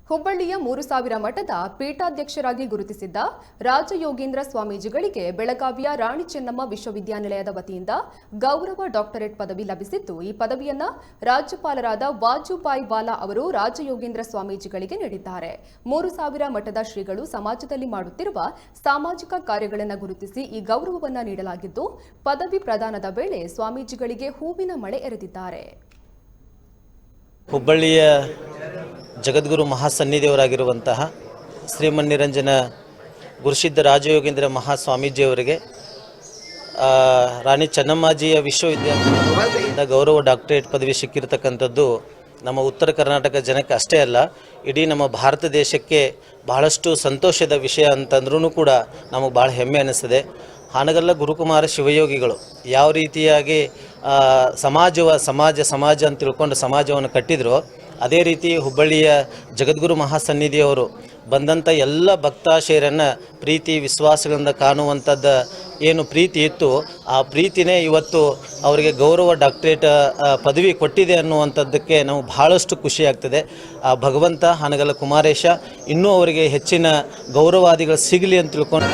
ಹುಬ್ಬಳ್ಳಿಯ 3000 ಮಠದ ಪೀಠಾಧ್ಯಕ್ಷರಾಗಿ ಗುರುತಿಸಿದ್ದ ರಾಜಯೋಗೇಂದ್ರ ಸ್ವಾಮೀಜಿಗಳಿಗೆ ಬೆಳಗಾವಿಯ ರಾಣಿ ಚೆನ್ನಮ್ಮ ವಿಶ್ವವಿದ್ಯಾನಿಲಯದ ವತಿಯಿಂದ ಗೌರವ ಡಾಕ್ಟರೇಟ್ ಪದವಿ ಲಭಿಸಿದ್ದು, ಈ ಪದವಿಯನ್ನು ರಾಜ್ಯಪಾಲರಾದ ವಾಜುಭಾಯಿ ವಾಲಾ ಅವರು ರಾಜಯೋಗೇಂದ್ರ ಸ್ವಾಮೀಜಿಗಳಿಗೆ ನೀಡಿದ್ದಾರೆ. 3000 ಮಠದ ಶ್ರೀಗಳು ಸಮಾಜದಲ್ಲಿ ಮಾಡುತ್ತಿರುವ ಸಾಮಾಜಿಕ ಕಾರ್ಯಗಳನ್ನು ಗುರುತಿಸಿ ಈ ಗೌರವವನ್ನು ನೀಡಲಾಗಿದ್ದು, ಪದವಿ ಪ್ರದಾನದ ವೇಳೆ ಸ್ವಾಮೀಜಿಗಳಿಗೆ ಹೂವಿನ ಮಳೆ ಎರೆದಿದ್ದಾರೆ. ಹುಬ್ಬಳ್ಳಿಯ ಜಗದ್ಗುರು ಮಹಾಸನ್ನಿಧಿಯವರಾಗಿರುವಂತಹ ಶ್ರೀಮನ್ನಿರಂಜನ ಗುರುಸಿದ್ಧ ರಾಜಯೋಗೇಂದ್ರ ಮಹಾಸ್ವಾಮೀಜಿಯವರಿಗೆ ರಾಣಿ ಚೆನ್ನಮ್ಮಾಜಿಯ ವಿಶ್ವವಿದ್ಯಾಲಯದಿಂದ ಗೌರವ ಡಾಕ್ಟರೇಟ್ ಪದವಿ ಸಿಕ್ಕಿರತಕ್ಕಂಥದ್ದು ನಮ್ಮ ಉತ್ತರ ಕರ್ನಾಟಕ ಜನಕ್ಕೆ ಅಷ್ಟೇ ಅಲ್ಲ, ಇಡೀ ನಮ್ಮ ಭಾರತ ದೇಶಕ್ಕೆ ಬಹಳಷ್ಟು ಸಂತೋಷದ ವಿಷಯ ಅಂತಂದ್ರೂ ಕೂಡ ನಮಗೆ ಭಾಳ ಹೆಮ್ಮೆ ಅನ್ನಿಸ್ತದೆ. ಹಾನಗಲ್ಲ ಗುರುಕುಮಾರ ಶಿವಯೋಗಿಗಳು ಯಾವ ರೀತಿಯಾಗಿ ಸಮಾಜ ಅಂತ ತಿಳ್ಕೊಂಡು ಸಮಾಜವನ್ನು ಕಟ್ಟಿದ್ರು, ಅದೇ ರೀತಿ ಹುಬ್ಬಳ್ಳಿಯ ಜಗದ್ಗುರು ಮಹಾಸನ್ನಿಧಿಯವರು ಬಂದಂಥ ಎಲ್ಲ ಭಕ್ತಾಶಯರನ್ನು ಪ್ರೀತಿ ವಿಶ್ವಾಸಗಳಿಂದ ಕಾಣುವಂಥದ್ದು ಏನು ಪ್ರೀತಿ ಇತ್ತು, ಆ ಪ್ರೀತಿನೇ ಇವತ್ತು ಅವರಿಗೆ ಗೌರವ ಡಾಕ್ಟರೇಟ್ ಪದವಿ ಕೊಟ್ಟಿದೆ ಅನ್ನುವಂಥದ್ದಕ್ಕೆ ನಾವು ಬಹಳಷ್ಟು ಖುಷಿಯಾಗ್ತದೆ. ಆ ಭಗವಂತ ಹಾನಗಲ್ಲ ಕುಮಾರೇಶ ಇನ್ನೂ ಅವರಿಗೆ ಹೆಚ್ಚಿನ ಗೌರವಾದಿಗಳು ಸಿಗಲಿ ಅಂತ ತಿಳ್ಕೊಂಡು